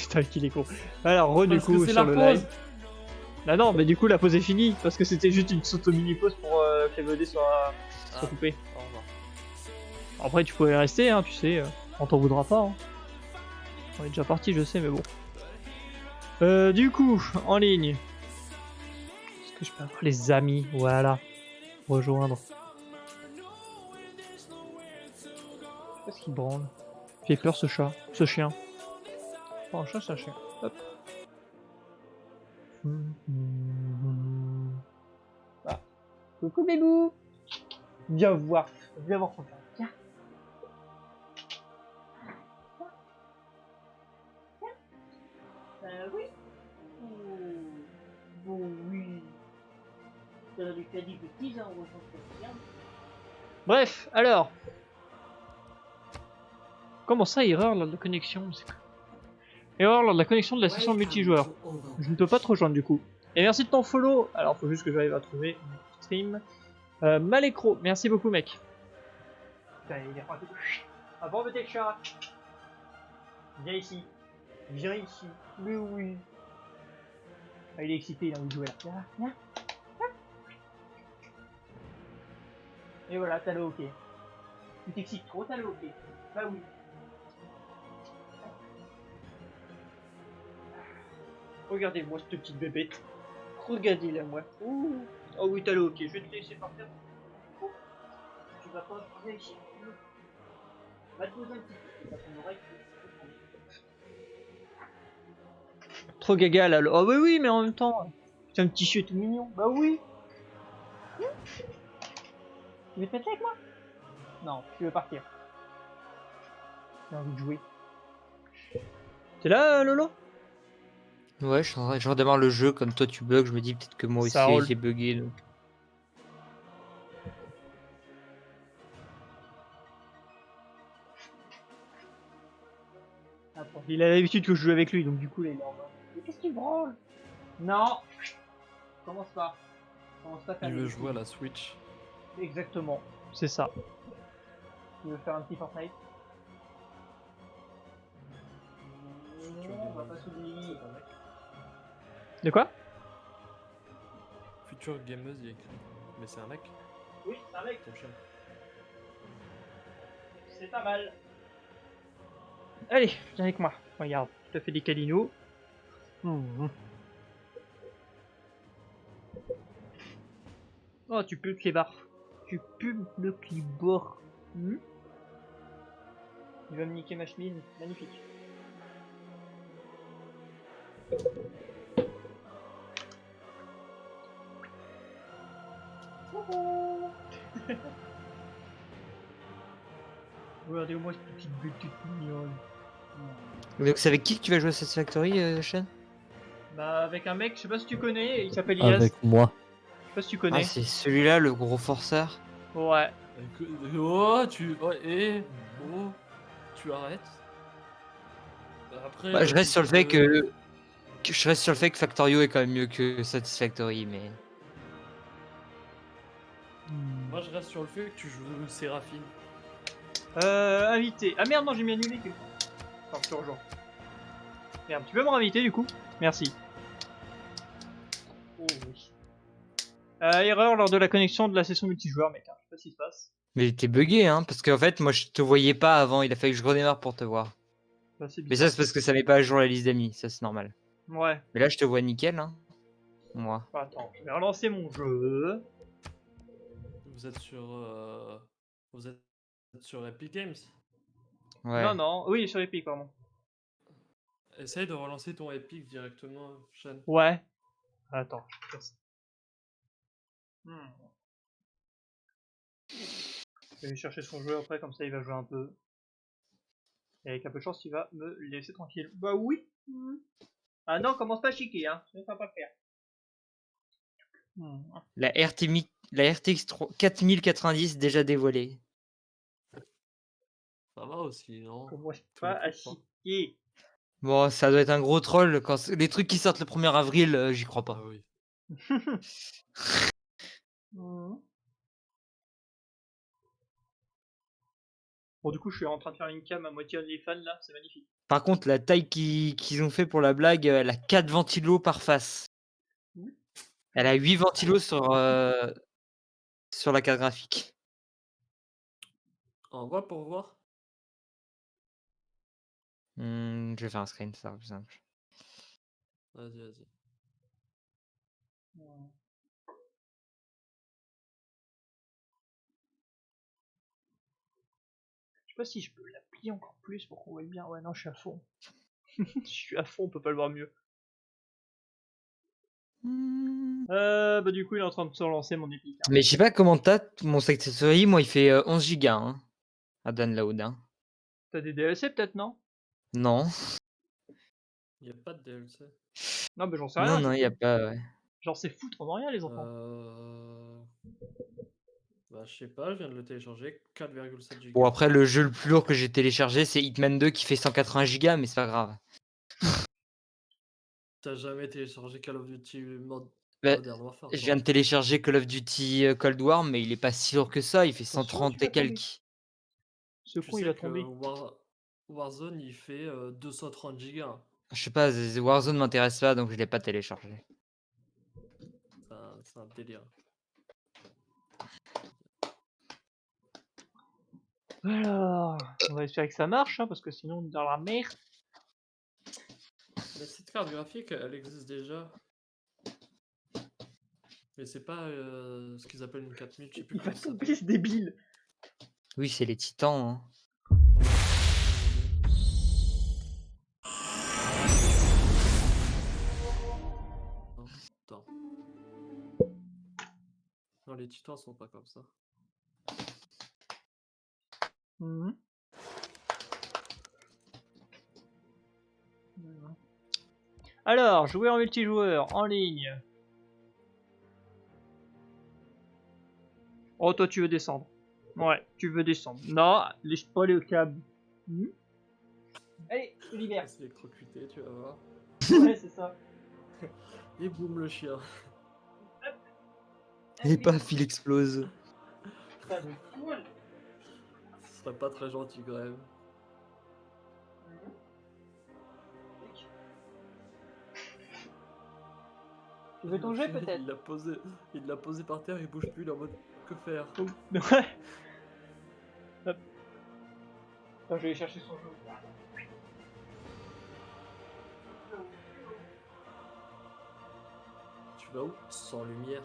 Putain, qu'il est con. Alors, du Parce que coup, c'est sur la le pause. live. Bah non, mais du coup, la pause est finie, parce que c'était juste une mini-pause pour que VOD soit coupé. Au revoir. Après, tu pouvais rester, hein, tu sais, on t'en voudra pas. Hein. On est déjà parti, je sais, mais bon. Du coup, en ligne. Est-ce que je peux avoir les amis? Voilà. Rejoindre. Qu'est-ce qu'il branle? Il fait peur ce chat, ce chien. Oh, un chat, c'est un chien. Hop. Ah. Coucou bébou. Viens voir ton chat. Viens. Oui. Bon, oui. Ça lui fait des petits, hein, bref, alors. Comment ça, erreur lors de la connexion? Erreur lors de la connexion de la session multijoueur. Je ne peux pas te rejoindre du coup. Et merci de ton follow. Alors, faut juste que j'arrive à trouver une stream. Malécro, merci beaucoup, mec. Putain, il est pas tout. Ah bon, tes chat. Viens ici. Viens ici. Mais oui. Ah, il est excité, il a envie de jouer là. Viens, viens. Et voilà, t'as le hockey. Tu t'excites trop, t'as le hockey. Bah oui. Regardez-moi cette petite bébête. Regardez-la, moi. Ouh. Oh oui, t'as le hockey. Je vais te laisser partir. Oh. Tu vas pas viens ici. Va te poser un petit peu. T'as ton oreille. Trop gaga là. Oh oui, oui, mais en même temps. C'est un petit chien tout mignon. Bah oui. Tu veux te mettre avec moi? Non, tu veux partir. J'ai envie de jouer. T'es là, Lolo? Ouais, je redémarre le jeu, comme toi tu bugs, je me dis peut-être que moi Ça aussi roule. j'ai bugué. Donc. Attends, il a l'habitude que je joue avec lui, donc du coup là il est en mode. Mais qu'est-ce qu'il branle? Non. Commence pas. Commence pas à faire Il des veut bêtises. jouer à la Switch. Exactement. C'est ça. Tu veux faire un petit Fortnite? Non, on va pas s'oublier. De quoi? Future gameuse, il y a écrit. Mais c'est un mec. Oui, c'est un mec. Ton chien. C'est pas mal. Allez, viens avec moi. Regarde, je te fais des câlinos. Oh, tu pubes les barres. Tu pubes le clipboard. Il va me niquer ma chemise. Magnifique. Regardez-moi cette petite bulle toute mignonne. Donc c'est avec qui que tu vas jouer à Satisfactory, Shen? Bah, avec un mec, je sais pas si tu connais, il s'appelle Ias. Avec moi. Je sais pas si tu Ah, connais. c'est celui-là, le gros forceur. Ouais. Oh, oh, tu arrêtes. Après, Bah, je reste sur le fait que- je reste sur le fait que Factorio est quand même mieux que Satisfactory, mais. Moi, je reste sur le fait que tu joues Séraphine. Invité. Ah merde, non, j'ai mis annulé quelque chose. Attends, je te rejoins. Merde, tu peux me réinviter du coup? Merci. Oh oui. Erreur lors de la connexion de la session multijoueur, mec. Hein. Je sais pas ce qui se passe. Mais t'es bugué, hein, parce qu'en fait, moi je te voyais pas avant, il a fallu que je redémarre pour te voir. Bah, c'est Mais bizarre. ça, c'est parce que ça met pas à jour la liste d'amis, ça c'est normal. Ouais. Mais là, je te vois nickel, hein. Moi. Bah, attends, je vais relancer mon jeu. Vous êtes sur Epic Games. Ouais. Non, non. Oui, sur Epic, pardon. Essaye de relancer ton Epic directement, Shen. Ouais. Attends, je fais ça. Je vais aller chercher son jeu après, comme ça il va jouer un peu. Et avec un peu de chance, il va me laisser tranquille. Bah oui. Ah non, commence pas à chiquer, hein. Ça va pas le faire. La RTX 4090 déjà dévoilée. Ça va aussi, non? Commence Tous pas les à trucs, quoi. chiquer. Bon, ça doit être un gros troll. Quand les trucs qui sortent le 1er avril, j'y crois pas. Ah oui. Bon, du coup, je suis en train de faire une cam à moitié OnlyFans là, c'est magnifique. Par contre, la taille qu'ils ont fait pour la blague, elle a 4 ventilos par face. Oui. Elle a 8 ventilos sur la carte graphique. Envoie pour voir. Je vais faire un screen, ça sera plus simple. Vas-y, vas-y. Je sais pas si je peux la plier encore plus pour qu'on voit bien. Ouais, non, je suis à fond. Je suis à fond, on peut pas le voir mieux. Bah du coup, il est en train de se relancer mon épique. Hein. Mais je sais pas comment t'as mon accessory, moi il fait 11 Go hein, à download. Hein. T'as des DLC peut-être, non? Non, Il y a pas de DLC. Non, bah j'en sais non, rien. non, il y a pas. Ouais. Genre, c'est foutre en rien, les enfants. Bah, je sais pas, je viens de le télécharger. 4,7 Go. Bon, après, le jeu le plus lourd que j'ai téléchargé, c'est Hitman 2 qui fait 180 Go, mais c'est pas grave. T'as jamais téléchargé Call of Duty Bah, Modern Warfare, je toi. viens de télécharger Call of Duty Cold War, mais il est pas si lourd que ça, il fait Attention, 130 tu vas et tomber. quelques. Ce Tu con, il va sais que tomber. Warzone, il fait 230 Go. Hein. Je sais pas, Warzone m'intéresse pas, donc je l'ai pas téléchargé. C'est un délire. Alors, on va espérer que ça marche, hein, parce que sinon, on est dans la merde. Mais cette carte graphique, elle existe déjà. Mais c'est pas ce qu'ils appellent une 4000, je sais plus Il va comment ça tomber, s'appelle. ce débile. Oui, c'est les titans. Hein. Attends. Non, les titans sont pas comme ça. Mhm. Alors, jouer en multijoueur, en ligne. Oh, toi, tu veux descendre. Ouais, tu veux descendre. Non, lèche pas le câble. Mhm. Allez, je te On libère. va s'électrocuter, tu vas voir. Ouais, c'est ça. Et boum le chien. Et paf, il explose. Putain de poule. Ce serait pas très gentil quand même. Tu veux ton Le jet chien, peut-être? il l'a posé par terre, il bouge plus, il est en mode que faire. Ouais. Hop. Attends, je vais aller chercher son jeu. Tu vas où? Sans lumière.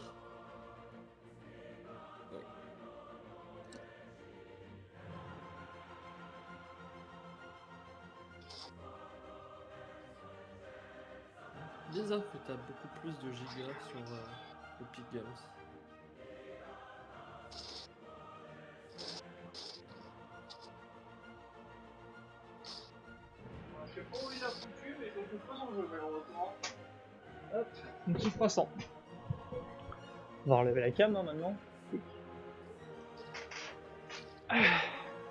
Ouais. Bizarre que t'as beaucoup plus de gigas sur Epic Games. Je sais pas où il a foutu, mais je trouve pas son jeu malheureusement. Hop, une petite 300. On va relever la cam hein, maintenant.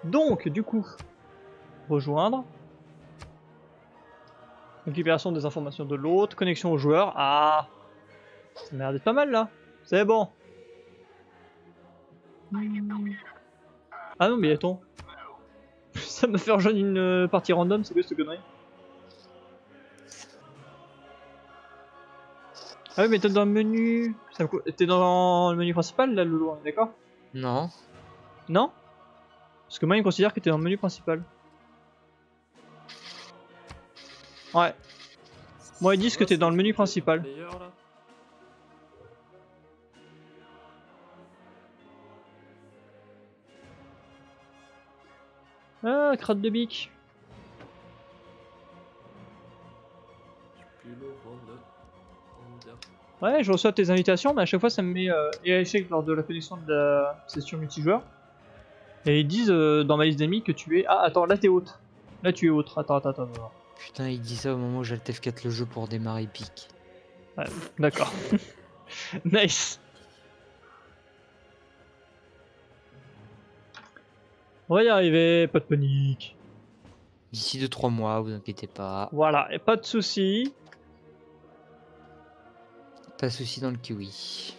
Donc, du coup, rejoindre. Récupération des informations de l'autre, connexion au joueur. Ah, ça m'a l'air d'être pas mal là. C'est bon. Ah non, mais attends. Ça me fait rejoindre une partie random, c'est quoi cette connerie? Ah oui, mais t'es dans le menu. T'es dans le menu principal là, Loulou, on est d'accord? Non. Non? Parce que moi, il considère que t'es dans le menu principal. Ouais. Moi, ils disent que t'es dans le menu principal. Player, là. Ah, crâne de bique. Ouais, je reçois tes invitations, mais à chaque fois ça me met échec lors de la connexion de la session multijoueur. Et ils disent dans ma liste d'amis que tu es. Ah, attends, là t'es haute. Là tu es haute. Attends. Putain, il dit ça au moment où j'ai le TF4 le jeu pour démarrer Epic. Ouais, d'accord. Nice. On va y arriver, pas de panique. D'ici 2-3 mois, vous inquiétez pas. Voilà, et pas de soucis. Pas de soucis dans le kiwi.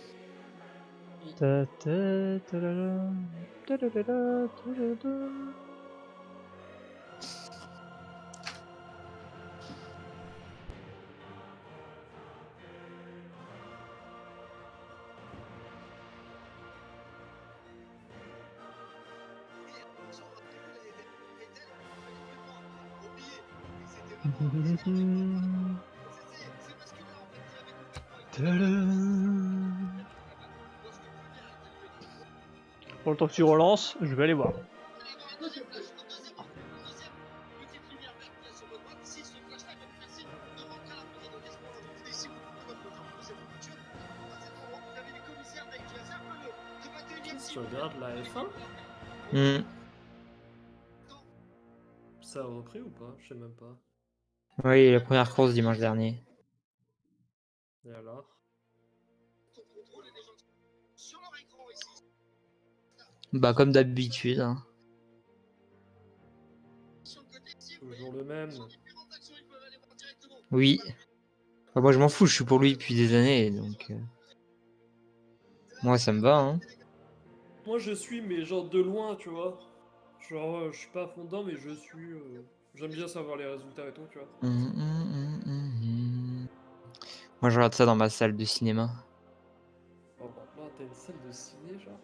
Pour le temps que tu relances, je vais aller voir. Tu regardes la F1? Hmm. Ça a repris ou pas? Je sais même pas. Oui, la première course dimanche dernier. Et alors? Bah comme d'habitude. Hein. Toujours le même. Oui. Bah, moi je m'en fous, je suis pour lui depuis des années, donc moi ça me va. Hein. Moi je suis, mais genre de loin, tu vois. Genre, je suis pas à fond dedans, mais je suis. J'aime bien savoir les résultats et tout, tu vois. Moi je regarde ça dans ma salle de cinéma. Oh, bah, là, t'as une salle de ciné, genre.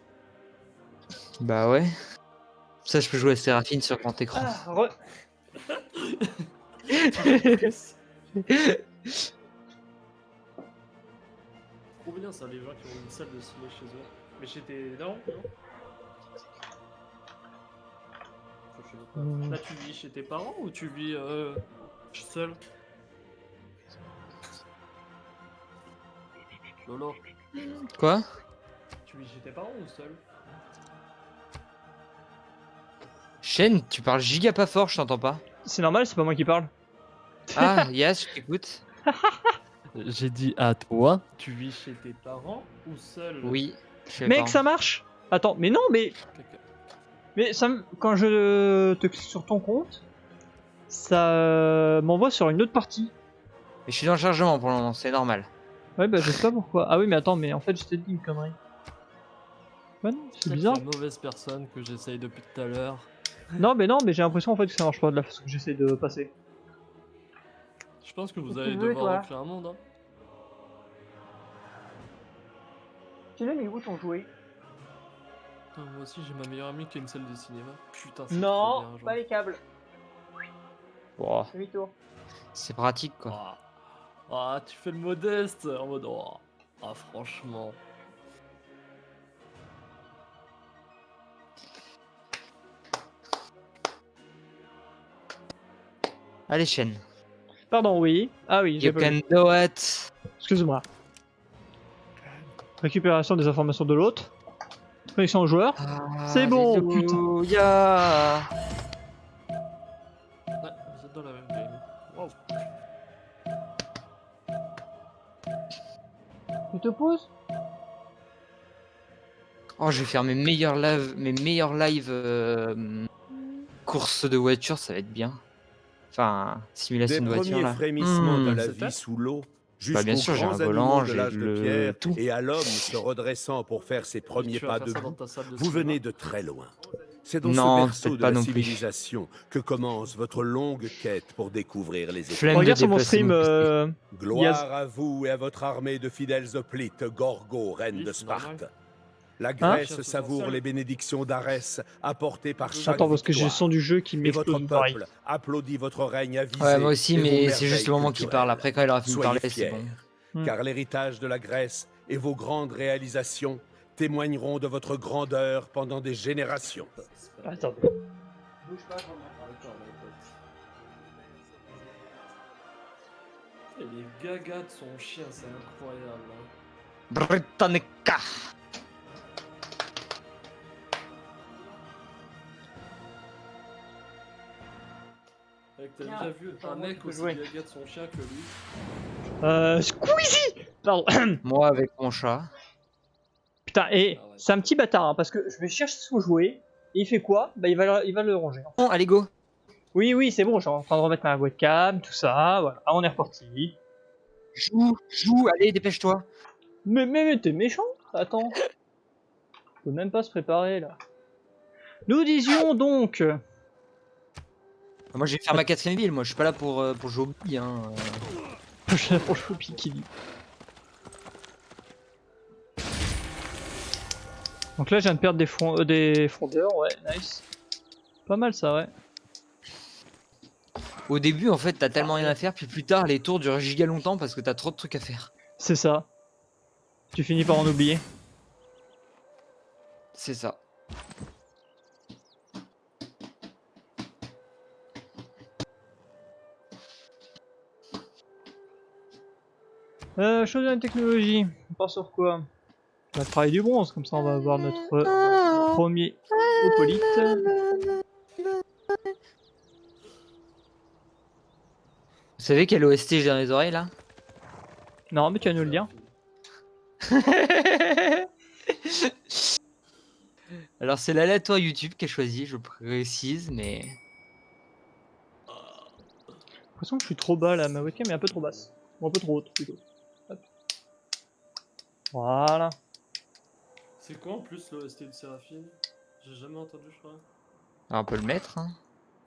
Bah ouais. Ça je peux jouer à Séraphine sur grand écran. Ah, re... Trop bien ça, les gens qui ont une salle de ciné chez eux. Mais chez tes. Non, non. Enfin, je sais pas. Là, tu vis chez tes parents ou tu vis seul? Lolo, Quoi? tu vis chez tes parents ou seul? Shane, tu parles giga pas fort, je t'entends pas. C'est normal, c'est pas moi qui parle. Ah, yes, je t'écoute. J'ai dit à toi. Tu vis chez tes parents ou seul? Oui, je sais Mec, pas. ça marche. Attends, mais non, mais ça, quand je te clique sur ton compte, ça m'envoie sur une autre partie. Mais je suis dans le chargement pour le moment, c'est normal. Ouais, bah je sais pas pourquoi. Ah oui, mais attends, mais en fait, je t'ai dit une connerie. Ouais, non, c'est bizarre. La mauvaise personne que j'essaye depuis tout à l'heure. Non, mais j'ai l'impression en fait que ça marche pas de la façon que j'essaie de passer. Je pense que vous Qu'est-ce que allez tu veux, devoir toi recréer un monde. Hein. Tu l'as mis où ton jouet? Putain, moi aussi j'ai ma meilleure amie qui a une salle de cinéma. Putain, c'est trop Non, bien. Genre. pas les câbles. Bon, Demi-tour. c'est pratique quoi. Ah, tu fais le modeste en mode. Oh. Ah, franchement. Allez, Shane. Pardon, oui. Ah oui, j'ai You pas vu. can do it. Excuse-moi. Récupération des informations de l'autre. Connexion au joueur. C'est bon, putain. Alléluia. Ouais, vous êtes dans la même game. Wow. Tu te poses? Oh, je vais faire mes meilleurs lives courses de voiture, ça va être bien. Enfin, simulation Des de voiture premiers là. frémissements de la C'était vie sous l'eau Bah, bien jusqu'aux sûr, j'ai un grands volant, animaux de j'ai l'âge de pierre tout. et à l'homme se redressant pour faire ses premiers Tu vas pas faire ça dans debout, ta salle de vous cinéma. venez de très loin. C'est dans Non, ce berceau peut-être de pas la non plus. civilisation que commence votre longue quête pour découvrir les Flemme étoiles. de Regarde sur mon déplacer stream. mon PC. Gloire à vous et à votre armée de fidèles hoplites, Gorgo, reine Oui, de c'est normal. Sparte. La Hein Grèce Chien savoure social. les bénédictions d'Arès apportées par chaque Attends, parce que j'ai le victoire. son du jeu qui Et votre m'explose d'oreille. peuple applaudit votre règne avisé. Ouais, moi aussi, et vos mais c'est juste merveilles le moment qu'il parle. culturelles. Après, quand il aura fini de Soyez parler, c'est fiers, bon. car l'héritage de la Grèce et vos grandes réalisations témoigneront de votre grandeur pendant des générations. Attends. Bouge pas, D'accord, mon pote. Et les gagas de son chien, c'est incroyable. Hein. Britannica. Mec, t'as Tiens, déjà vu un pardon, mec tu peux aussi jouer. gaga de son chien que lui? Squeezie. Pardon. Moi avec mon chat. Putain, et Ah ouais. c'est un petit bâtard, hein, parce que je vais chercher son jouet, et il fait quoi? Bah il va le ranger. Bon, allez, go. Oui, c'est bon, je suis en train de remettre ma webcam, tout ça, voilà, on est reparti. Joue, allez, dépêche-toi. Mais t'es méchant? Attends. On peut même pas se préparer, là. Nous disions donc... Moi, je vais faire ma 4ème ville. Moi, je suis pas là pour jouer au billes. Hein. pour le Bikini. Donc là, je viens de perdre des frondeurs, ouais, nice. Pas mal ça, ouais. Au début, en fait, t'as tellement rien à faire, puis plus tard, les tours durent giga longtemps parce que t'as trop de trucs à faire. C'est ça. Tu finis par en oublier. C'est ça. Chose de la technologie. On part sur quoi? On va travailler du bronze, comme ça on va avoir notre premier hoplite. Vous savez quel OST j'ai dans les oreilles là? Non, mais tu vas nous le dire. Alors c'est l'aléatoire YouTube qui a choisi, je précise, mais... J'ai l'impression que je suis trop bas là, ma webcam est un peu trop basse. Ou un peu trop haute plutôt. Hop. Voilà. C'est quoi en plus l'OST de Séraphine? J'ai jamais entendu, je crois. Alors, on peut le mettre, hein.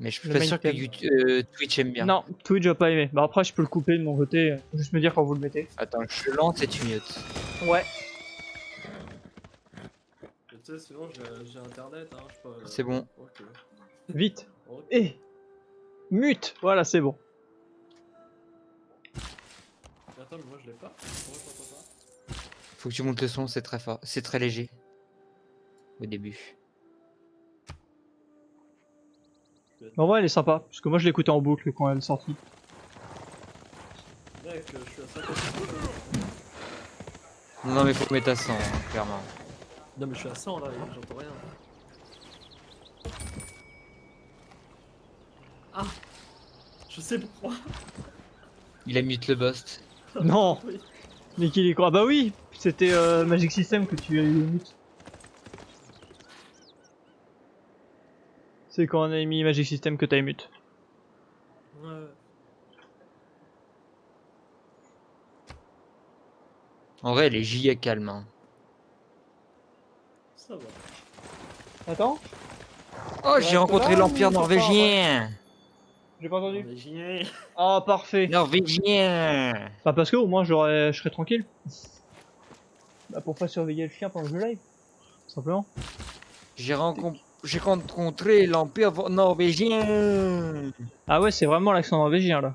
Mais je suis Le pas main sûr que theme. Twitch aime bien. Non, Twitch a pas aimé. Bah après je peux le couper de mon côté, faut juste me dire quand vous le mettez. Attends, je lance et tu mutes. Ouais. Tu sais, sinon j'ai internet, hein, je sais pas. C'est bon. Ok. Vite. Ok. Et mute. Voilà, c'est bon. Attends, mais moi je l'ai pas. Pourquoi je t'entends pas? Faut que tu montes le son, c'est très fort. C'est très léger. Au début. En vrai elle est sympa, parce que moi je l'écoutais en boucle quand elle est sortie. Mec, je suis à 50. Non mais faut mettre à 100, hein, clairement. Non, mais je suis à 100 là, j'entends rien. Ah! Je sais pourquoi! Il a mute le boss. Non. Oui. Mais qu'il est quoi? Ah bah oui. C'était Magic System que tu as eu mute. C'est quand on a mis Magic System que t'as eu mute. Ouais. En vrai, elle est giga calme. Hein. Ça va. Attends. Oh, j'ai reste rencontré là l'Empire ou ça part, norvégien. J'ai pas entendu. Imaginez! Ah parfait. Norvégien. Bah parce que au moins je serais tranquille. Bah pour pas surveiller le chien pendant que je live. Tout simplement. J'ai rencontré l'Empire norvégien. Ah ouais c'est vraiment l'accent norvégien là.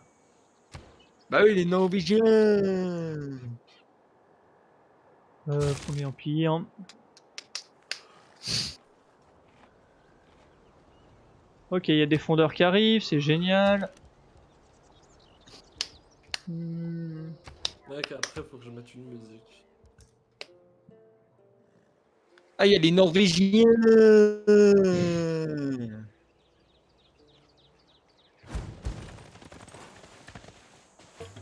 Bah oui, les Norvégiens. Premier empire. Ok, il y a des fondeurs qui arrivent, c'est génial. Mec, après faut que je mette une musique. Ah, il y a les Norvégiens.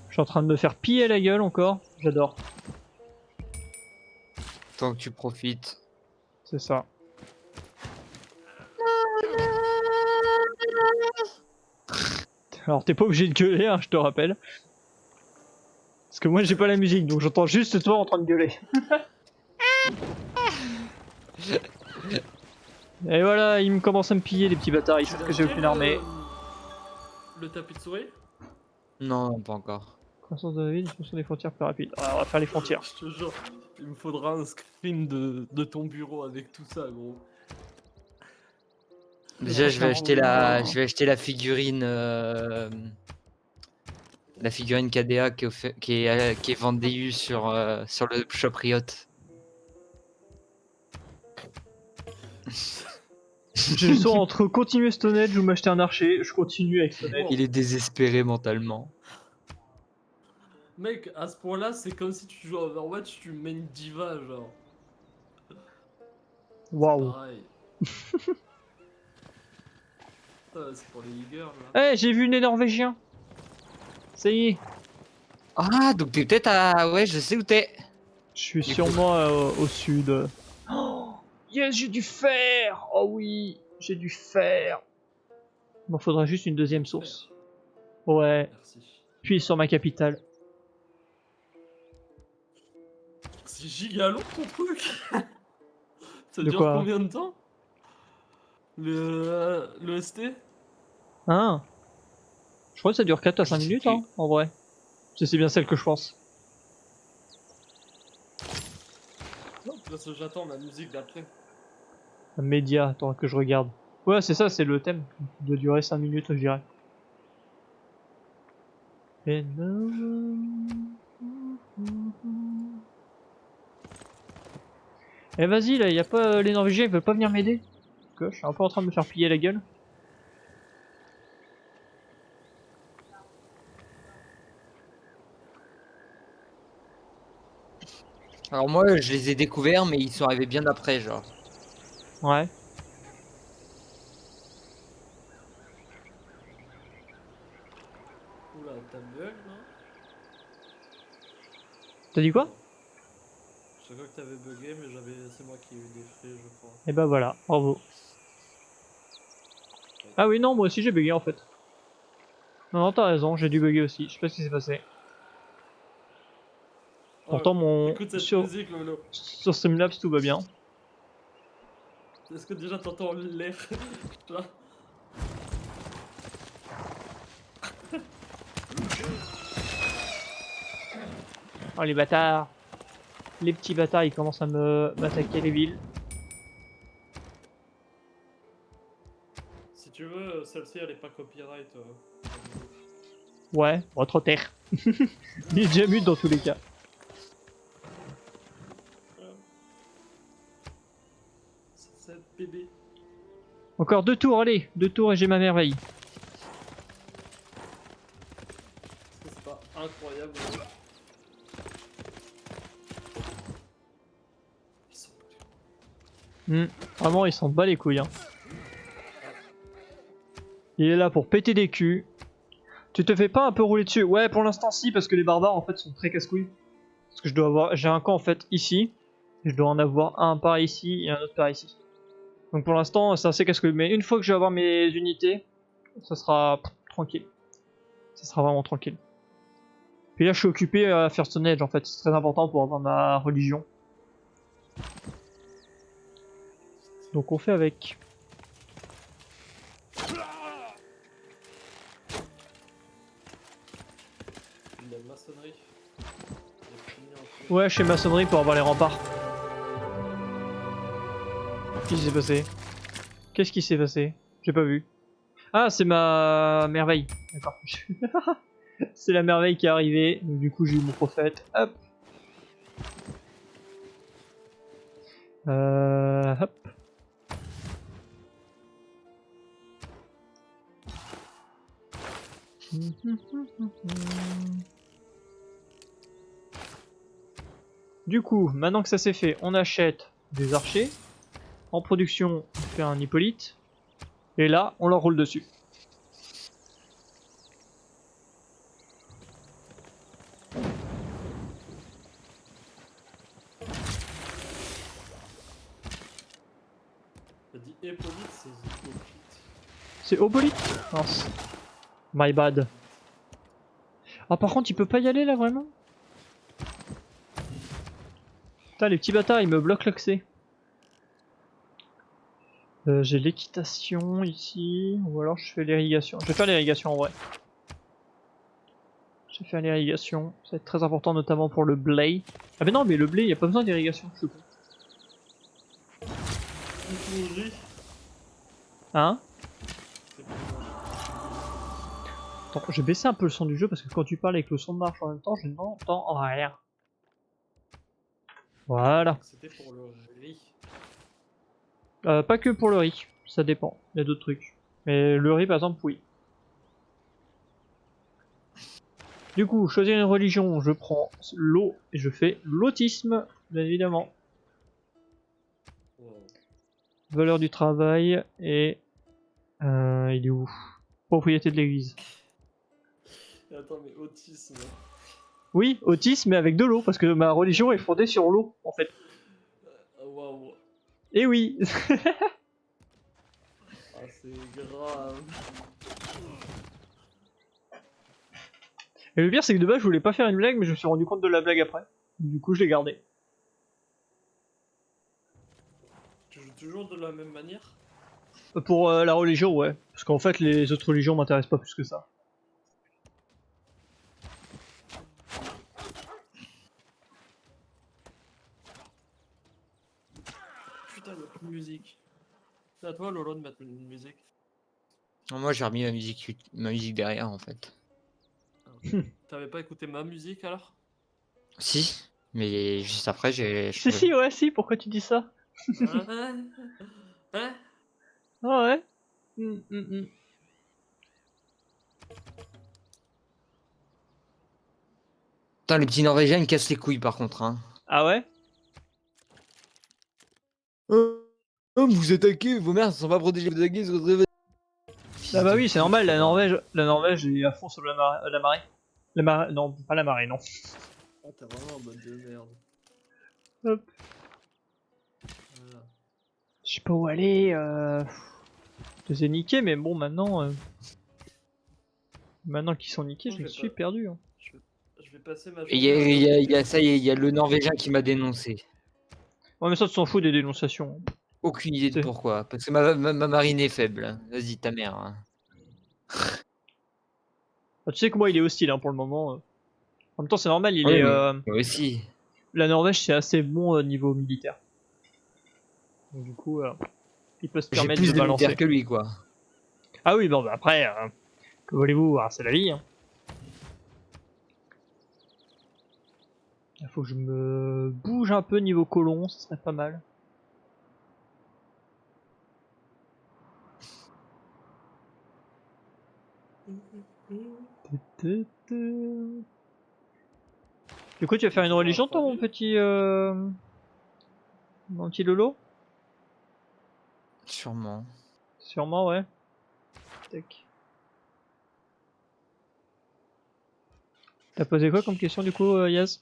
Je suis en train de me faire piller la gueule encore. J'adore. Tant que tu profites. C'est ça. Alors t'es pas obligé de gueuler, hein, je te rappelle. Parce que moi j'ai pas la musique, donc j'entends juste toi en train de gueuler. Et voilà, ils me commencent à me piller les petits bâtards, ils savent que j'ai aucune armée. Le tapis de souris? Non, pas encore. Croissance de la ville, sur des frontières plus rapides. Ah, on va faire les frontières. Je te jure, il me faudra un screen de ton bureau avec tout ça, gros. Déjà, je vais acheter la figurine. La figurine KDA qui est vendue sur le shop Riot. J'ai le choix entre continuer Stone Age ou m'acheter un archer. Je continue avec Stone Age. Il est désespéré mentalement. Mec, à ce point-là, c'est comme si tu joues à Overwatch, tu mets une diva, genre. Waouh. Pareil. C'est pour les leagueurs, là. Eh, j'ai vu les Norvégiens. Ça y est. Ah, donc t'es peut-être à... Ouais, je sais où t'es. Je suis Du sûrement au sud. Oh, yes, j'ai du fer. Oh oui, j'ai du fer. Il m'en faudra juste une deuxième source. Ouais, Merci. puis sur ma capitale. C'est giga long ton truc. Ça De dure quoi? combien de temps? Le ST? Hein? Je crois que ça dure 4 à 5 Je sais minutes, plus. hein, en vrai. C'est bien celle que je pense. Non, parce que j'attends la musique d'après. Média, attends que je regarde. Ouais, c'est ça, c'est le thème. Il doit durer 5 minutes, je dirais. Et non. Eh vas-y là, y a pas les Norvégiens, ils veulent pas venir m'aider. Parce que je suis un peu en train de me faire piller la gueule. Alors moi, je les ai découverts, mais ils sont arrivés bien après, genre. Ouais. Oula, t'as bug, non? T'as dit quoi? Je crois que t'avais bugué, mais c'est moi qui ai eu des frais, je crois. Et bah voilà, bravo. Ah oui, non, moi aussi j'ai bugué en fait. Non, non, t'as raison, j'ai dû bugger aussi. Je sais pas ce qui s'est passé. Pourtant, Écoute cette sur musique, Lolo. Streamlabs tout va bien. Est-ce que déjà t'entends l'air? Là. Oh les bâtards. Les petits bâtards, ils commencent à m'attaquer les villes. Si tu veux, celle-ci elle est pas copyright. Ouais, on va trop terre. Il est déjà mute dans tous les cas. C'est bébé. Encore 2 tours, allez, 2 tours et j'ai ma merveille. Est-ce que c'est pas incroyable? Ils sont Vraiment, il s'en bat les couilles. Hein. Il est là pour péter des culs. Tu te fais pas un peu rouler dessus? Ouais, pour l'instant si, parce que les barbares en fait sont très casse-couilles. Parce que je dois avoir, j'ai un camp en fait ici. Je dois en avoir un par ici et un autre par ici. Donc pour l'instant, c'est assez casse-couille. Mais une fois que je vais avoir mes unités, ça sera tranquille. Ça sera vraiment tranquille. Puis là, je suis occupé à faire Stone Age en fait. C'est très important pour avoir ma religion. Donc on fait avec. de la maçonnerie. Ouais, je fais maçonnerie pour avoir les remparts. Qu'est-ce qui s'est passé? Qu'est-ce qui s'est passé? J'ai pas vu. Ah, c'est ma merveille. D'accord. C'est la merveille qui est arrivée. Donc, du coup, j'ai eu mon prophète. Hop. Hop. Du coup, maintenant que ça c'est fait, on achète des archers. En production, on fait un Hippolyte. Et là, on leur roule dessus. T'as dit Hippolyte, c'est Hippolyte. C'est Hippolyte? Mince. My bad. Ah, par contre, il peut pas y aller là vraiment? Putain, les petits bâtards, ils me bloquent l'accès. J'ai l'équitation ici, ou alors je fais l'irrigation. Je vais faire l'irrigation en vrai. Je vais faire l'irrigation, ça va être très important notamment pour le blé. Ah mais non, mais le blé, il n'y a pas besoin d'irrigation, je suis con. Hein? Attends, j'ai baissé un peu le son du jeu parce que quand tu parles avec le son de marche en même temps, je n'entends rien. Voilà. C'était pour le riz. Pas que pour le riz, ça dépend, il y a d'autres trucs. Mais le riz par exemple, oui. Du coup, choisir une religion, je prends l'eau et je fais l'autisme, bien évidemment. Wow. Valeur du travail et... il est où? Propriété de l'église. Attends, mais autisme. Oui, autisme mais avec de l'eau, parce que ma religion est fondée sur l'eau, en fait. Waouh. Et oui. Ah, c'est grave. Et le pire, c'est que de base, je voulais pas faire une blague, mais je me suis rendu compte de la blague après. Du coup, je l'ai gardée. Tu joues toujours de la même manière? Pour la religion, ouais. Parce qu'en fait, les autres religions m'intéressent pas plus que ça. Putain, la musique. C'est à toi, Lolo, de mettre une musique. Moi, j'ai remis ma musique derrière, en fait. Ah, ok. T'avais pas écouté ma musique alors? Si, mais juste après, j'ai. Si, si, ouais, si, pourquoi tu dis ça? Hein? Hein? Ah ouais. Hmm, hmm, hmm. Putain, les petits Norvégiens, ils me cassent les couilles par contre. Hein. Ah ouais? Vous attaquez, vos mères sont pas protégées, vous attaquez, vous réveillez. Ah bah oui, c'est normal, la Norvège est à fond sur la marée. La marée, non, pas la marée, non. Oh, t'es vraiment en mode de merde. Hop. Voilà. Je sais pas où aller, je les ai niqués, mais bon, maintenant qu'ils sont niqués, Non, je me j'ai suis pas- perdu. Hein. Je vais passer ma Et journée à il y a ça, il y a le Norvégien qui m'a dénoncé. Ouais, mais ça, tu t'en fous des dénonciations. Aucune idée de C'est- pourquoi. Parce que ma marine est faible. Vas-y, ta mère. Hein. Ah, tu sais que moi, il est hostile hein, pour le moment. En même temps, c'est normal, Oui, mais moi aussi. la Norvège, c'est assez bon au niveau militaire. Donc, du coup, il peut se J'ai permettre plus de de militaires balancer. que lui, quoi. Ah oui, bon, bah après, que voulez-vous, c'est la vie. Hein. Il faut que je me bouge un peu niveau colon, ce serait pas mal. Du coup, tu vas faire une religion, toi, mon petit Lolo? Sûrement. Sûrement, ouais. Tac. T'as posé quoi comme question, du coup, Yaz?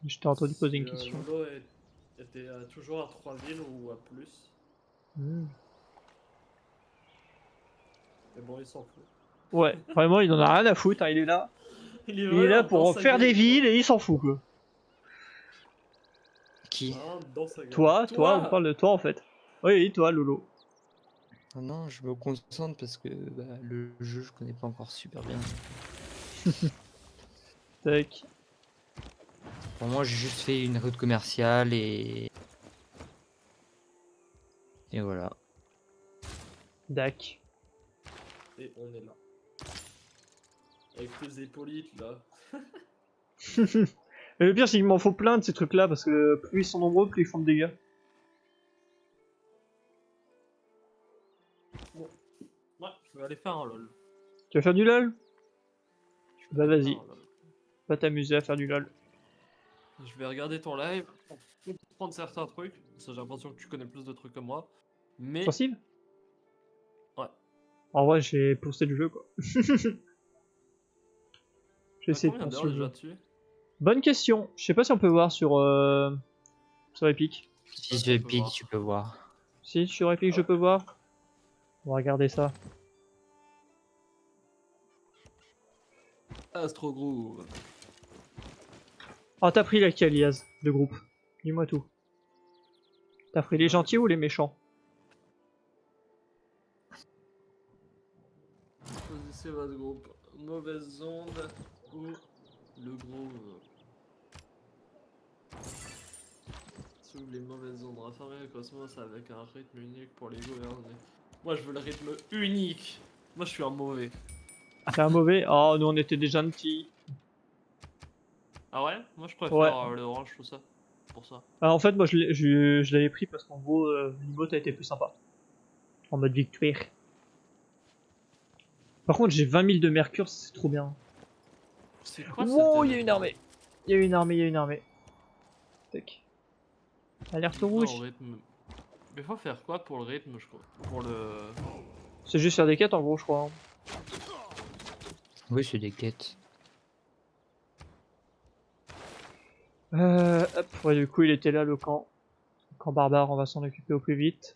Je t'ai entendu poser une question. Lolo était toujours à 3 villes ou à plus. Hmm. Mais bon, il s'en fout. Ouais, vraiment, il en a rien à foutre, hein, il est là. Il est Il est là vraiment dans pour sa faire des game, quoi. villes et il s'en fout, quoi. Qui? Vraiment dans sa game. Toi, on parle de toi, en fait. Oui, toi, Lolo. Ah non, je me concentre parce que bah, le jeu, je connais pas encore super bien. Tac. Pour moi, j'ai juste fait une route commerciale et voilà. Dac. Et on est là. Avec tes épaulites, là. Mais le pire, c'est qu'il m'en faut plein de ces trucs-là, parce que plus ils sont nombreux, plus ils font de dégâts. Ouais, je vais aller faire un lol. Tu vas faire du LOL? Bah vas-y, Un lol. va t'amuser à faire du LOL. Je vais regarder ton live pour comprendre certains trucs. Parce que j'ai l'impression que tu connais plus de trucs que moi. Mais. Sensible? Ouais. En vrai, j'ai posté du jeu, quoi. J'ai essayé de Combien d'heures penser le déjà jeu. dessus? Bonne question. Je sais pas si on peut voir sur Epic. Si Ça, je on peut pique, voir. tu peux voir. Si, sur Epic, je peux voir. On va regarder ça. Astro Groove. Ah, t'as pris laquelle, Yaz, de groupe? Dis-moi tout. T'as pris les gentils ou les méchants? Choisissez votre groupe. Mauvaise onde ou le groove. Sous les mauvaises ondes. Raffermir le cosmos avec un rythme unique pour les gouverner. Moi je veux le rythme unique. Moi je suis un mauvais. C'est un mauvais? Oh, nous on était des gentils. Ah ouais? Moi je préfère Ouais. l'orange tout ça. Pour ça. En fait, moi je l'avais pris parce qu'en gros, l'emote a été plus sympa. En mode victoire. Par contre, j'ai 20 000 de mercure, c'est trop bien. C'est quoi Wow, cette il y a une armée. Il y a une armée, il y a une armée. Tac. Alerte Non, rouge. rythme. Mais faut faire quoi pour le rythme, je crois? Pour le. C'est juste faire des quêtes en gros, je crois. Hein. Oui, c'est des quêtes. Hop, ouais, du coup, il était là le camp. Le camp barbare, on va s'en occuper au plus vite.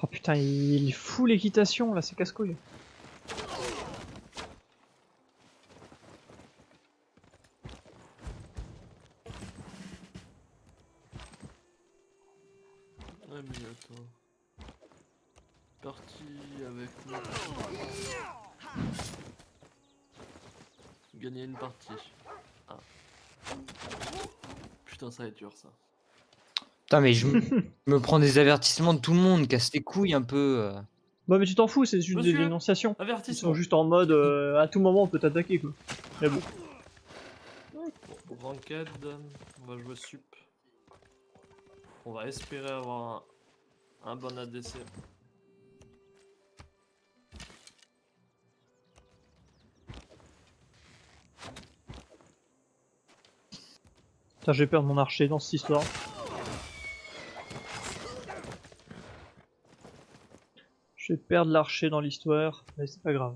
Oh putain, il fout l'équitation là, c'est casse-couille. Ouais, mais attends. Parti avec moi. Gagner une partie. Ah. Putain, ça va être dur ça. Putain, mais je me prends des avertissements de tout le monde, casse les couilles un peu. Bah mais tu t'en fous, c'est juste des Monsieur, dénonciations. Ils Avertissement. sont juste en mode à tout moment on peut t'attaquer quoi. Mais bon. Pour ranked, on va jouer sup. On va espérer avoir un bon ADC. Putain, j'ai peur de mon archer dans cette histoire. Je vais perdre l'archer dans l'histoire, mais c'est pas grave.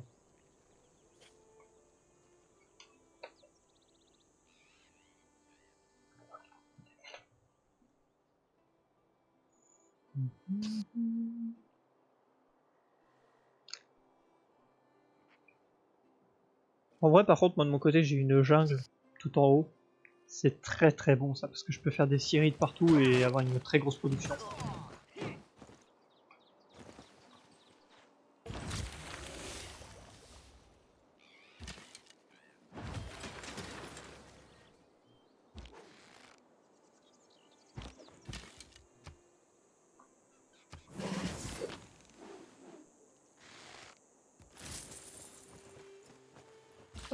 En vrai, par contre, moi de mon côté, j'ai une jungle tout en haut. C'est très bon ça, parce que je peux faire des scieries de partout et avoir une très grosse production.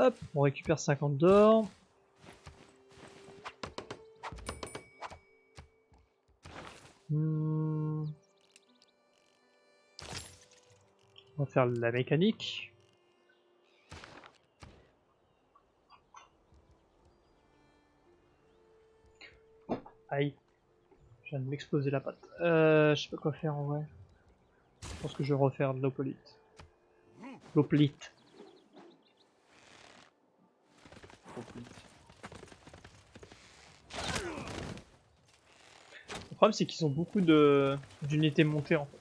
Hop, on récupère 50 d'or. On va faire la mécanique. Aïe. Je viens de m'exploser la patte. Je sais pas quoi faire en vrai. Je pense que je vais refaire de l'opolite. L'opolite. Le problème c'est qu'ils ont beaucoup d'unités montées en fait.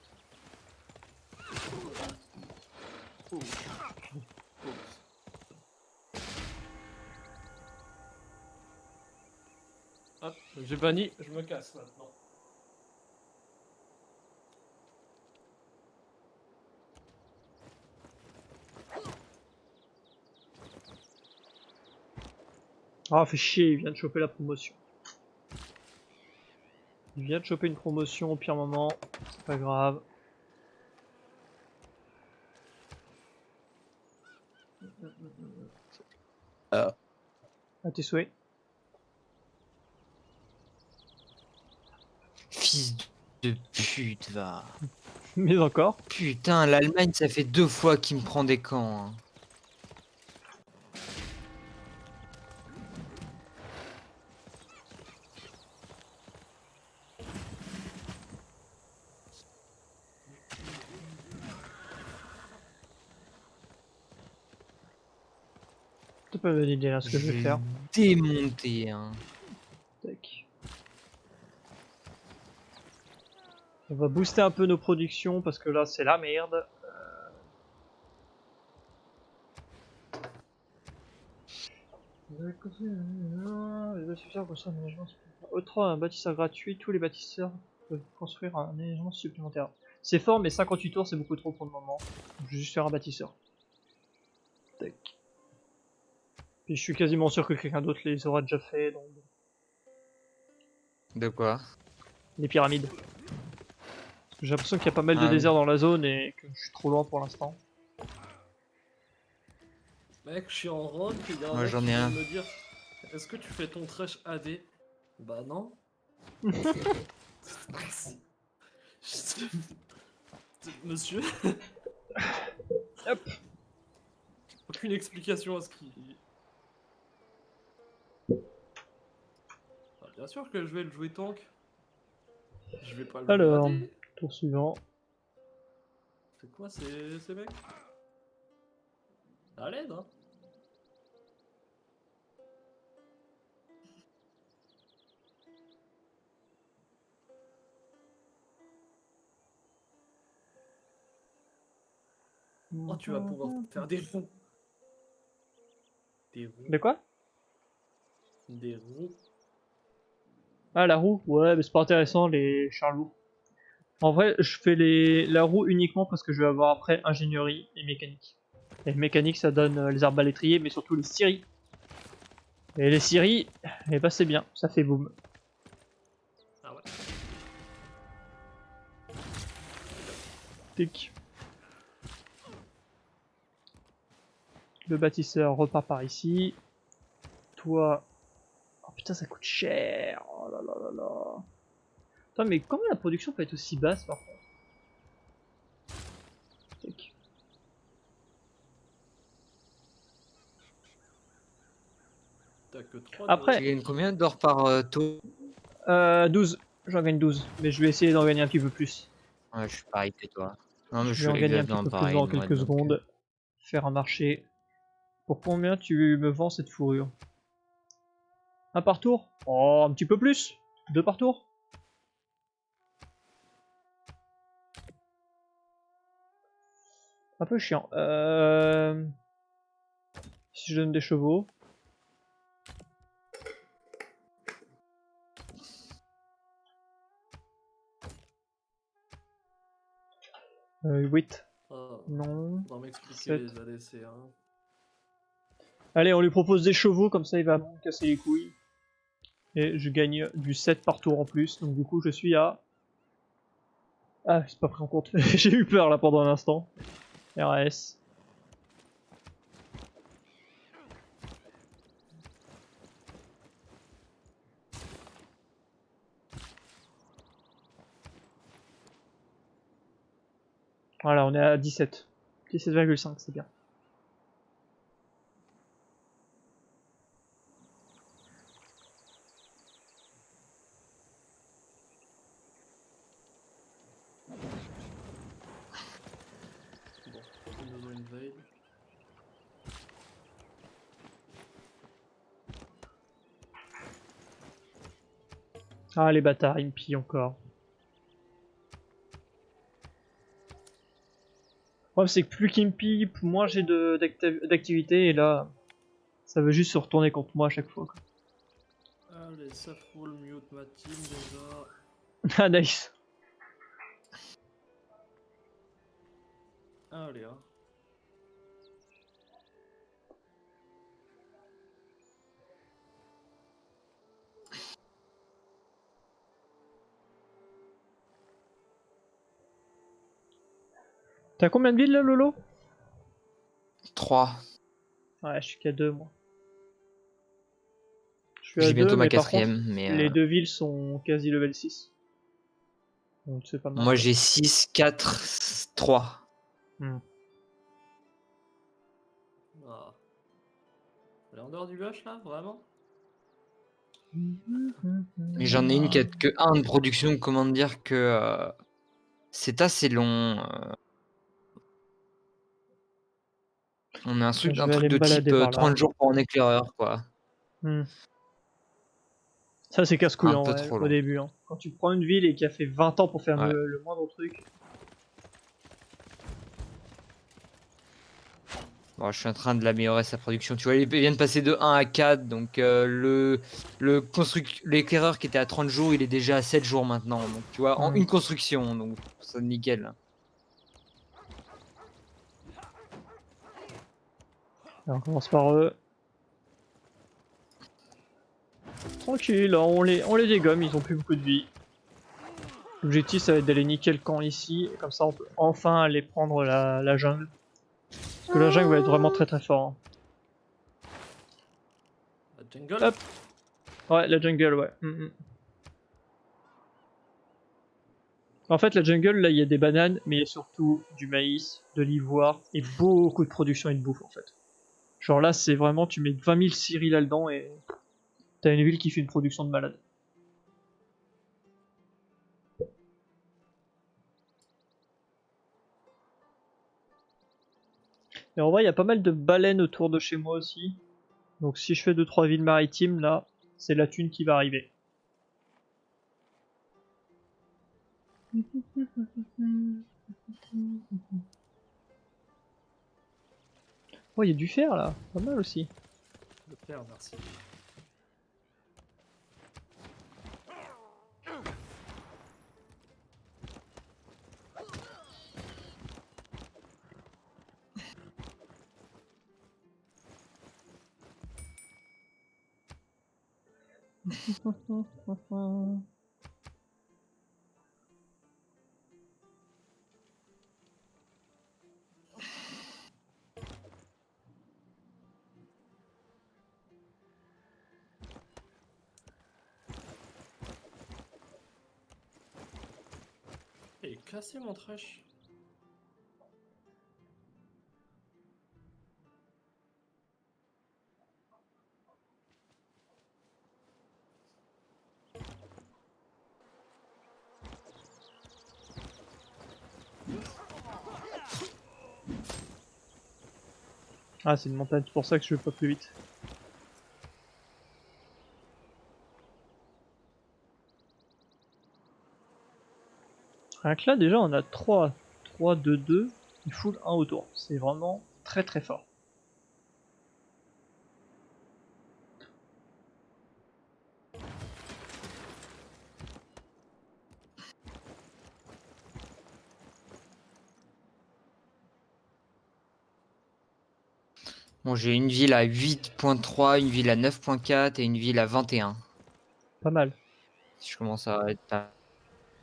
Hop, j'ai banni, je me casse maintenant. Ah, fait chier, il vient de choper la promotion. Il vient de choper une promotion au pire moment, c'est pas grave. À tes souhaits. Fils de pute, va. Mais encore. Putain, l'Allemagne, ça fait 2 fois qu'il me prend des camps. Hein. T'as pas bonne idée là ce que je vais faire. Démonter, hein. Tac. On va booster un peu nos productions parce que là c'est la merde. Autre un bâtisseur gratuit, tous les bâtisseurs peuvent construire un aménagement supplémentaire. C'est fort mais 58 tours c'est beaucoup trop pour le moment. Donc, je vais juste faire un bâtisseur. Tac. Puis je suis quasiment sûr que quelqu'un d'autre les aura déjà fait, donc De quoi? les pyramides. Parce que j'ai l'impression qu'il y a pas mal de Ah oui. déserts dans la zone et que je suis trop loin pour l'instant. Mec, je suis en rank, il y a un Moi, mec j'en qui ai vient un. de me dire est-ce que tu fais ton trash AD? Bah non. Monsieur. Hop. Aucune explication à ce qui. Ah, bien sûr que je vais le jouer tank. Je vais pas le Alors, jouer AD. tour suivant. C'est quoi ces mecs? À l'aide, hein. Oh, tu vas pouvoir faire des ronds. Des ronds. De quoi? Des ronds. Ah la roue? Ouais mais c'est pas intéressant les charlots. En vrai je fais la roue uniquement parce que je vais avoir après ingénierie et mécanique. Et mécanique ça donne les arbalétriers mais surtout les scieries. Et les scieries, eh ben c'est bien, ça fait boom. Ah ouais. Tic. Le bâtisseur repart par ici. Toi... Oh putain, ça coûte cher. Oh là là là là. Attends, mais comment la production peut être aussi basse par contre? Tic. T'as que 3 Après- Tu gagnes combien d'or par tour? 12. J'en gagne 12. Mais je vais essayer d'en gagner un petit peu plus. Ouais, je suis pareil que toi. Non, mais Je je vais en suis gagner un petit exactement peu plus pareil. dans moi, quelques donc, secondes. Faire un marché. Pour combien tu me vends cette fourrure? Un par tour? Oh, un petit peu plus. 2 par tour? Un peu chiant. Si je donne des chevaux. 8. Ah, Non. faudra m'expliquer 7. les ADC. Hein. Allez, on lui propose des chevaux, comme ça il va me casser les couilles. Et je gagne du 7 par tour en plus, donc du coup je suis à... Ah, c'est pas pris en compte. J'ai eu peur là pendant un instant. RS. Voilà, on est à 17. 17,5, c'est bien. Bon, ils nous ont une veille. Ah, les bâtards, ils me pillent encore. Le problème, c'est que plus qu'ils me pillent, plus moins j'ai d'activité, et là, ça veut juste se retourner contre moi à chaque fois, quoi. Allez, ça full mute ma team déjà. Ah, nice. Allez, hein. T'as combien de villes là, Lolo? 3. Ouais, je suis qu'à 2, moi. Je suis à J'ai 2, bientôt ma mais par contre, quatrième, mais les 2 villes sont quasi level 6. Donc c'est pas mal. moi quoi. j'ai 6, 4, 3. Hmm. Ah. Elle est en dehors du bush là, vraiment? Mais j'en ai une qui a que 1 de production, comment dire que c'est assez long. On a Je un vais truc aller me de type balader par là. 30 jours pour un éclaireur, quoi. Hmm. Ça c'est casse-couille Un en peu vrai, trop au long. début. Hein. Quand tu prends une ville et qui a fait 20 ans pour faire Ouais. le moindre truc. Bon, je suis en train de l'améliorer sa production. Tu vois, il vient de passer de 1 à 4. Donc l'éclaireur qui était à 30 jours, il est déjà à 7 jours maintenant. Donc tu vois, en Hmm. une construction. Donc ça nickel. Alors, on commence par eux. Tranquille, hein, on les dégomme, ils ont plus beaucoup de vie. L'objectif ça va être d'aller niquer le camp ici, et comme ça on peut enfin aller prendre la jungle. Parce que la jungle va être vraiment très très fort. Hein. La jungle? Hop. Ouais, la jungle, ouais. En fait, la jungle, là, il y a des bananes, mais il y a surtout du maïs, de l'ivoire, et beaucoup de production et de bouffe, en fait. Genre là, c'est vraiment, tu mets 20 000 Cyril là-dedans, et t'as une ville qui fait une production de malade. Et en vrai, il y a pas mal de baleines autour de chez moi aussi. Donc si je fais 2-3 villes maritimes, là, c'est la thune qui va arriver. Oh, il y a du fer là, pas mal aussi. Le père, merci. cassé mon trash. Ah, c'est une montagne, c'est pour ça que je vais pas plus vite. Rien que là, déjà, on a 3, 3, 2, 2, il full 1 autour. C'est vraiment très très fort. Bon, j'ai une ville à 8.3, une ville à 9.4 et une ville à 21. Pas mal. Je commence à être pas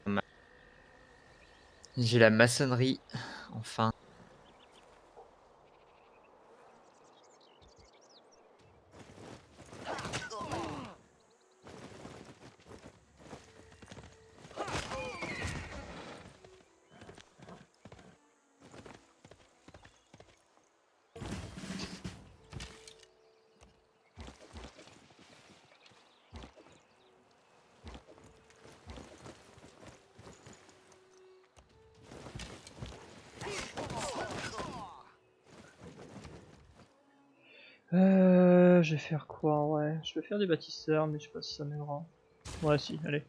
mal. J'ai la maçonnerie, enfin. Je vais faire quoi? Ouais, je vais faire des bâtisseurs, mais je sais pas si ça m'aidera. Ouais, si, allez.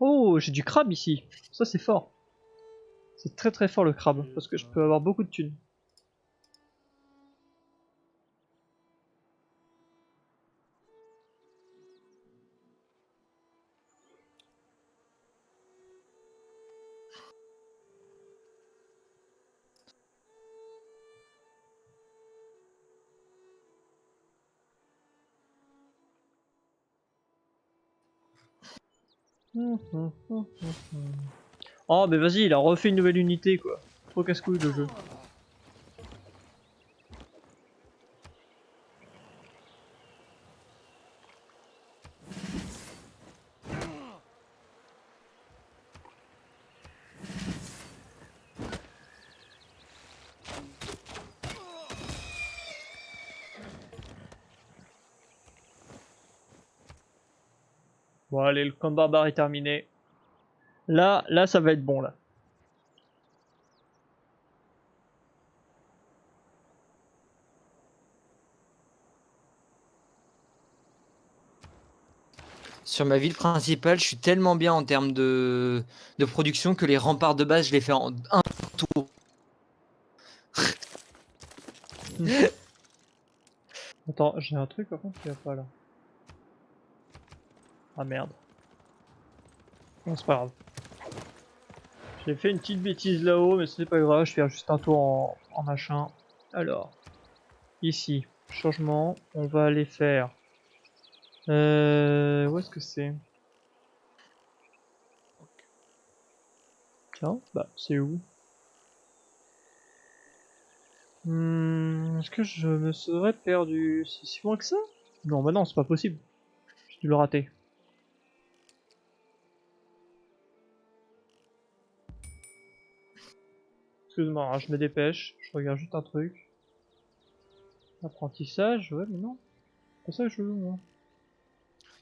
Oh, j'ai du crabe ici. Ça, c'est fort. C'est très très fort le crabe, parce que je peux avoir beaucoup de thunes. Oh, mais vas-y, il a refait une nouvelle unité, quoi. Trop casse-couille le jeu. Bon, allez, le camp de barbare est terminé. Là, ça va être bon, là. Sur ma ville principale, je suis tellement bien en termes de production que les remparts de base, je les fais en un tour. Attends, j'ai un truc par contre qui va pas là. Ah merde. Bon, c'est pas grave. J'ai fait une petite bêtise là-haut, mais c'est pas grave, je vais faire juste un tour en machin. Alors, ici, changement, on va aller faire... où est-ce que c'est? Tiens, bah, c'est où? Est-ce que je me serais perdu? C'est si loin que ça? Non, bah non, c'est pas possible. J'ai dû le rater. Excuse-moi, hein, je me dépêche, je regarde juste un truc. Apprentissage, ouais, mais non. C'est pas ça que je veux, moi.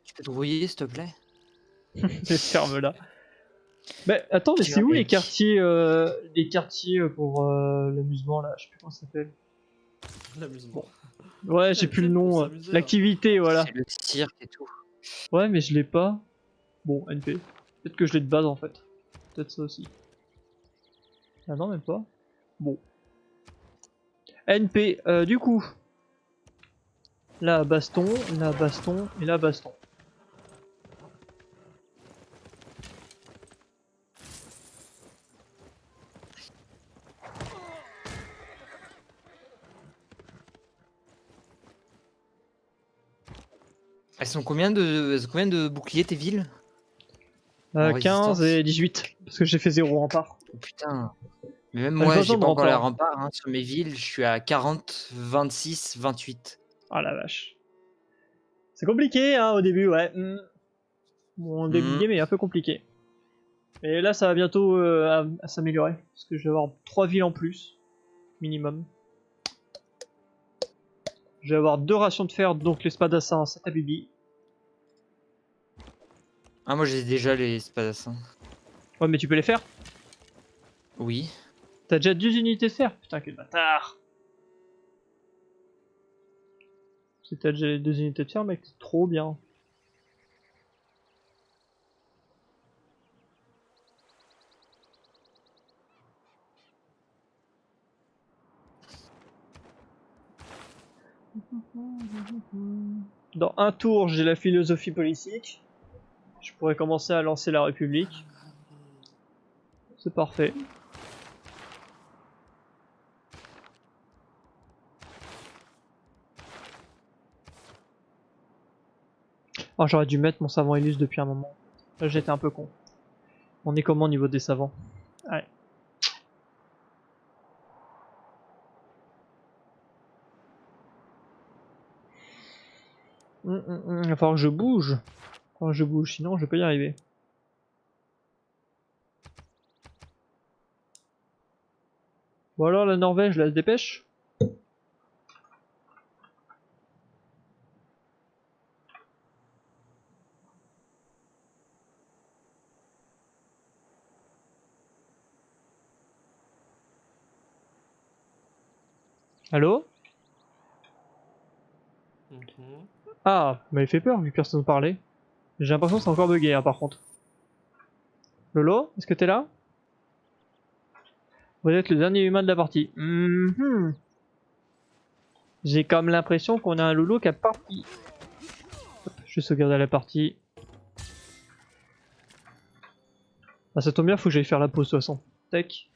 Tu peux te rouiller, s'il te plaît? Ces termes-là. Mais attends, mais c'est où les quartiers pour l'amusement là? Je sais plus comment ça s'appelle. L'amusement. Ouais, j'ai plus le Pour nom. s'amuser, L'activité, voilà. C'est le cirque et tout. Ouais, mais je l'ai pas. Bon, NP. Peut-être que je l'ai de base en fait. Peut-être ça aussi. Ah non, même pas. Bon. NP, du coup. Là, baston, là, baston, et là, baston. Elles ont combien de boucliers tes villes? En 15 résistance? et 18. Parce que j'ai fait 0 rempart. Oh, putain. Mais même Ah, j'ai moi, pas j'ai besoin de pas encore les rempart. remparts. Hein. Sur mes villes, je suis à 40, 26, 28. Ah la vache. C'est compliqué, hein, au début, ouais. Mon début de game est un peu compliqué. Et là, ça va bientôt à s'améliorer. Parce que je vais avoir 3 villes en plus. Minimum. Je vais avoir 2 rations de fer, donc l'espadassin, c'est à Bibi. Ah, moi j'ai déjà les spadassins. Ouais, mais tu peux les faire. Oui. T'as déjà 2 unités de fer. Putain, quel bâtard. Si t'as déjà les 2 unités de fer, mec, c'est trop bien. Dans un tour, j'ai la philosophie politique. Je pourrais commencer à lancer la République. C'est parfait. Oh, j'aurais dû mettre mon savant illustre depuis un moment. Là, j'étais un peu con. On est comment au niveau des savants? Ouais. Il va falloir que je bouge. Sinon je peux y arriver. Bon alors la Norvège, là, se dépêche. Allô? Mhm. Ah, mais il fait peur vu que personne ne parlait. J'ai l'impression que c'est encore bugué hein, par contre. Lolo, est-ce que t'es là? Vous êtes le dernier humain de la partie. J'ai comme l'impression qu'on a un Lolo qui a parti. Hop, je vais sauvegarder la partie. Ah, ça tombe bien, faut que j'aille faire la pause de toute façon. Tac.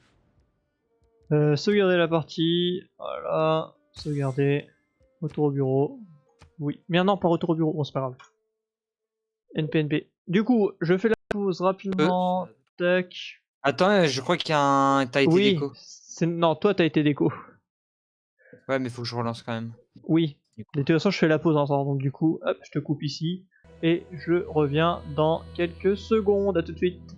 Sauvegarder la partie. Voilà. Sauvegarder. Retour au bureau. Oui. Mais non, pas retour au bureau. Bon, c'est pas grave. NPNP. Du coup, je fais la pause rapidement. Tac. Attends, je crois qu'il y a un. T'as été Oui. déco. Non, toi, t'as été déco. Ouais, mais faut que je relance quand même. Oui. De toute façon, je fais la pause en temps. Donc, du coup, hop, je te coupe ici. Et je reviens dans quelques secondes. À tout de suite.